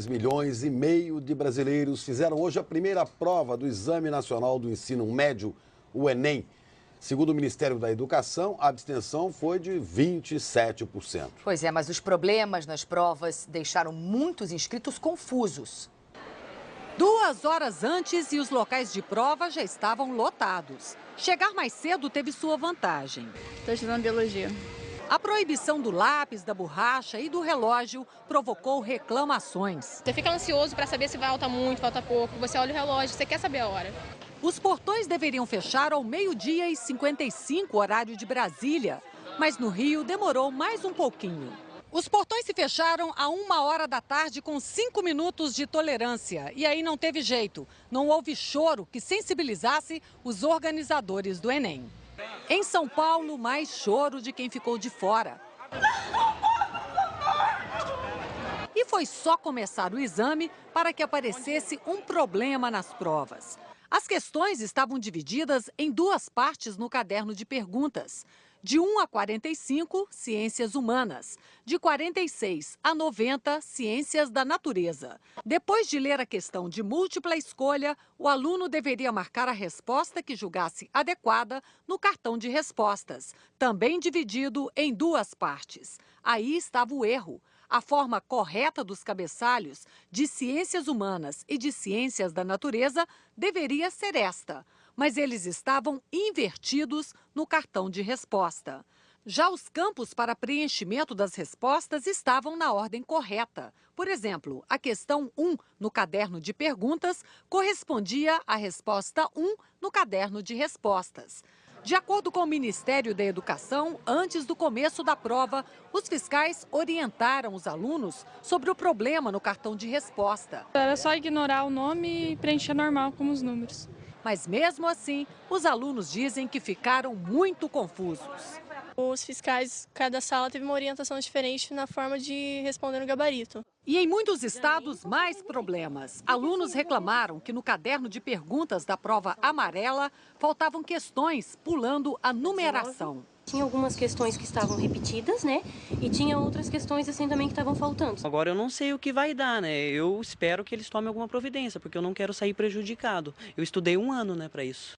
milhões e meio de brasileiros fizeram hoje a primeira prova do Exame Nacional do Ensino Médio, o Enem. Segundo o Ministério da Educação, a abstenção foi de 27%. Pois é, mas os problemas nas provas deixaram muitos inscritos confusos. 2 horas antes e os locais de prova já estavam lotados. Chegar mais cedo teve sua vantagem. Estou estudando biologia. A proibição do lápis, da borracha e do relógio provocou reclamações. Você fica ansioso para saber se falta muito, falta pouco. Você olha o relógio, você quer saber a hora. Os portões deveriam fechar ao 12h55, horário de Brasília. Mas no Rio demorou mais um pouquinho. Os portões se fecharam a 1h da tarde com 5 minutos de tolerância. E aí não teve jeito. Não houve choro que sensibilizasse os organizadores do Enem. Em São Paulo, mais choro de quem ficou de fora. E foi só começar o exame para que aparecesse um problema nas provas. As questões estavam divididas em 2 partes no caderno de perguntas. De 1 a 45, ciências humanas. De 46 a 90, ciências da natureza. Depois de ler a questão de múltipla escolha, o aluno deveria marcar a resposta que julgasse adequada no cartão de respostas, também dividido em 2 partes. Aí estava o erro. A forma correta dos cabeçalhos de ciências humanas e de ciências da natureza deveria ser esta. Mas eles estavam invertidos no cartão de resposta. Já os campos para preenchimento das respostas estavam na ordem correta. Por exemplo, a questão 1 no caderno de perguntas correspondia à resposta 1 no caderno de respostas. De acordo com o Ministério da Educação, antes do começo da prova, os fiscais orientaram os alunos sobre o problema no cartão de resposta. Era só ignorar o nome e preencher normal como os números. Mas mesmo assim, os alunos dizem que ficaram muito confusos. Os fiscais, cada sala teve uma orientação diferente na forma de responder no gabarito. E em muitos estados, mais problemas. Alunos reclamaram que no caderno de perguntas da prova amarela faltavam questões pulando a numeração. Tinha algumas questões que estavam repetidas, né? E tinha outras questões assim também que estavam faltando. Agora eu não sei o que vai dar, né? Eu espero que eles tomem alguma providência, porque eu não quero sair prejudicado. Eu estudei 1 ano, né, para isso.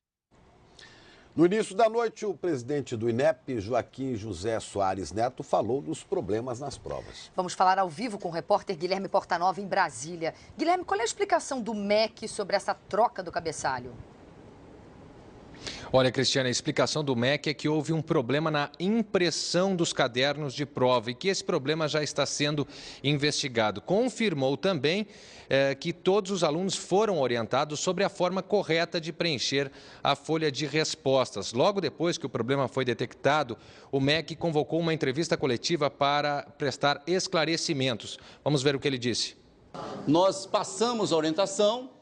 No início da noite, o presidente do INEP, Joaquim José Soares Neto, falou dos problemas nas provas. Vamos falar ao vivo com o repórter Guilherme Portanova em Brasília. Guilherme, qual é a explicação do MEC sobre essa troca do cabeçalho? Olha, Cristiana, a explicação do MEC é que houve um problema na impressão dos cadernos de prova e que esse problema já está sendo investigado. Confirmou também que todos os alunos foram orientados sobre a forma correta de preencher a folha de respostas. Logo depois que o problema foi detectado, o MEC convocou uma entrevista coletiva para prestar esclarecimentos. Vamos ver o que ele disse. Nós passamos a orientação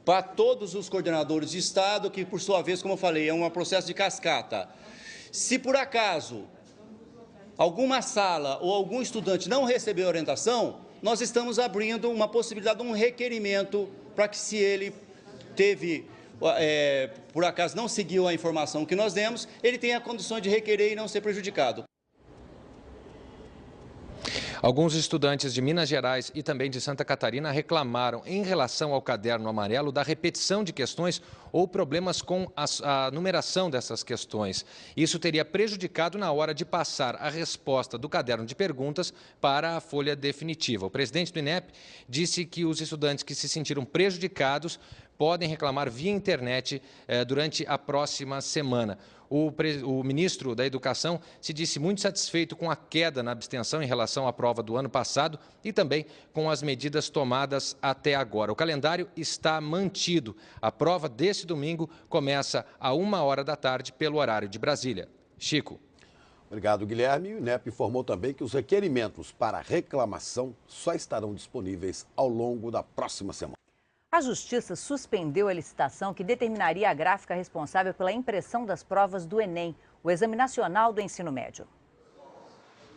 para todos os coordenadores de estado, que por sua vez, como eu falei, é um processo de cascata. Se por acaso alguma sala ou algum estudante não receber orientação, nós estamos abrindo uma possibilidade de um requerimento para que, se ele teve, por acaso não seguiu a informação que nós demos, ele tenha condições de requerer e não ser prejudicado. Alguns estudantes de Minas Gerais e também de Santa Catarina reclamaram em relação ao caderno amarelo da repetição de questões ou problemas com a numeração dessas questões. Isso teria prejudicado na hora de passar a resposta do caderno de perguntas para a folha definitiva. O presidente do INEP disse que os estudantes que se sentiram prejudicados podem reclamar via internet durante a próxima semana. O ministro da Educação se disse muito satisfeito com a queda na abstenção em relação à prova do ano passado e também com as medidas tomadas até agora. O calendário está mantido. A prova deste domingo começa a 1h da tarde pelo horário de Brasília. Chico. Obrigado, Guilherme. O INEP informou também que os requerimentos para reclamação só estarão disponíveis ao longo da próxima semana. A Justiça suspendeu a licitação que determinaria a gráfica responsável pela impressão das provas do Enem, o Exame Nacional do Ensino Médio.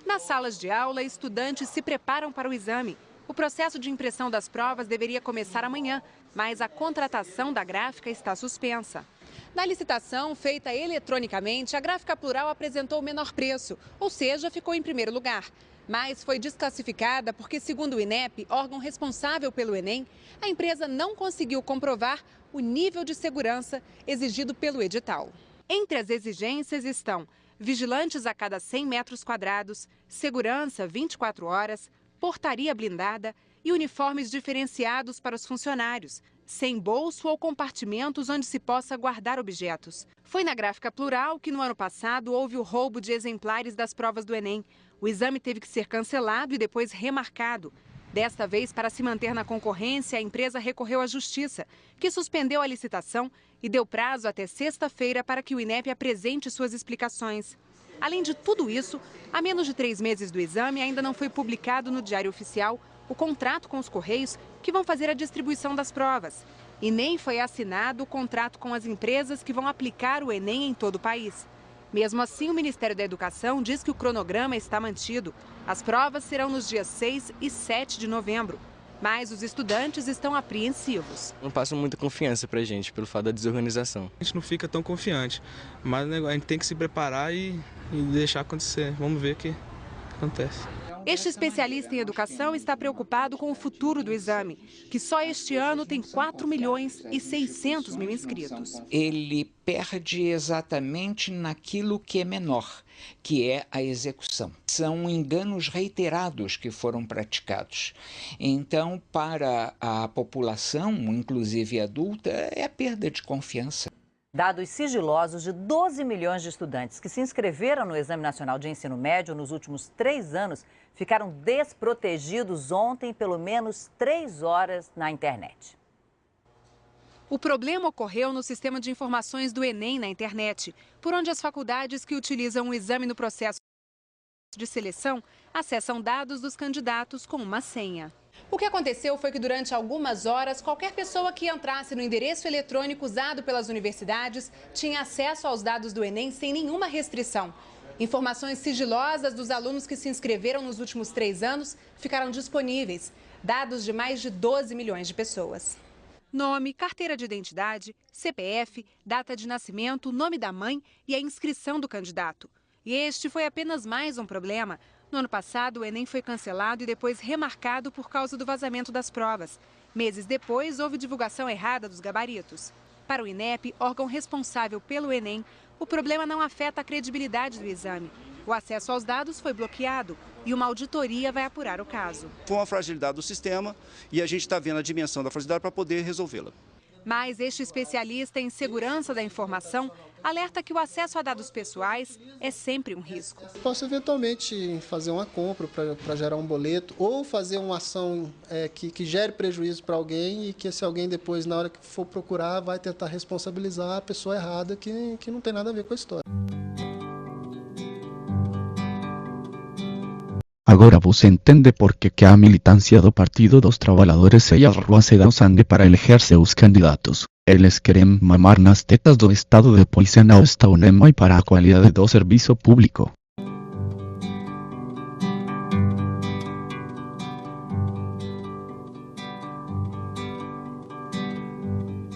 Nas salas de aula, estudantes se preparam para o exame. O processo de impressão das provas deveria começar amanhã, mas a contratação da gráfica está suspensa. Na licitação, feita eletronicamente, a Gráfica Plural apresentou o menor preço, ou seja, ficou em primeiro lugar. mas foi desclassificada porque, segundo o INEP, órgão responsável pelo Enem, a empresa não conseguiu comprovar o nível de segurança exigido pelo edital. Entre as exigências estão vigilantes a cada 100 metros quadrados, segurança 24 horas, portaria blindada e uniformes diferenciados para os funcionários, sem bolso ou compartimentos onde se possa guardar objetos. Foi na Gráfica Plural que no ano passado houve o roubo de exemplares das provas do Enem. O exame teve que ser cancelado e depois remarcado. Desta vez, para se manter na concorrência, a empresa recorreu à Justiça, que suspendeu a licitação e deu prazo até sexta-feira para que o INEP apresente suas explicações. Além de tudo isso, há menos de 3 meses do exame, ainda não foi publicado no Diário Oficial o contrato com os Correios que vão fazer a distribuição das provas. E nem foi assinado o contrato com as empresas que vão aplicar o Enem em todo o país. Mesmo assim, o Ministério da Educação diz que o cronograma está mantido. As provas serão nos dias 6 e 7 de novembro. Mas os estudantes estão apreensivos. Não passa muita confiança pra gente pelo fato da desorganização. A gente não fica tão confiante, mas a gente tem que se preparar e deixar acontecer. Vamos ver o que acontece. Este especialista em educação está preocupado com o futuro do exame, que só este ano tem 4.600.000 inscritos. Ele perde exatamente naquilo que é menor, que é a execução. São enganos reiterados que foram praticados. Então, para a população, inclusive adulta, é a perda de confiança. Dados sigilosos de 12 milhões de estudantes que se inscreveram no Exame Nacional de Ensino Médio nos últimos 3 anos ficaram desprotegidos ontem pelo menos 3 horas na internet. O problema ocorreu no sistema de informações do Enem na internet, por onde as faculdades que utilizam o exame no processo de seleção acessam dados dos candidatos com uma senha. O que aconteceu foi que durante algumas horas, qualquer pessoa que entrasse no endereço eletrônico usado pelas universidades tinha acesso aos dados do Enem sem nenhuma restrição. Informações sigilosas dos alunos que se inscreveram nos últimos 3 anos ficaram disponíveis. Dados de mais de 12 milhões de pessoas. Nome, carteira de identidade, CPF, data de nascimento, nome da mãe e a inscrição do candidato. E este foi apenas mais um problema. No ano passado, o Enem foi cancelado e depois remarcado por causa do vazamento das provas. Meses depois, houve divulgação errada dos gabaritos. Para o INEP, órgão responsável pelo Enem, o problema não afeta a credibilidade do exame. O acesso aos dados foi bloqueado e uma auditoria vai apurar o caso. Foi uma fragilidade do sistema e a gente está vendo a dimensão da fragilidade para poder resolvê-la. Mas este especialista em segurança da informação alerta que o acesso a dados pessoais é sempre um risco. Posso eventualmente fazer uma compra para gerar um boleto ou fazer uma ação que gere prejuízo para alguém e que esse alguém depois, na hora que for procurar, vai tentar responsabilizar a pessoa errada que não tem nada a ver com a história. Agora você entende por que a militância do Partido dos Trabalhadores e as ruas se dão sangue para eleger seus candidatos. Eles querem mamar nas tetas do Estado depois não estão nem para a qualidade do serviço público.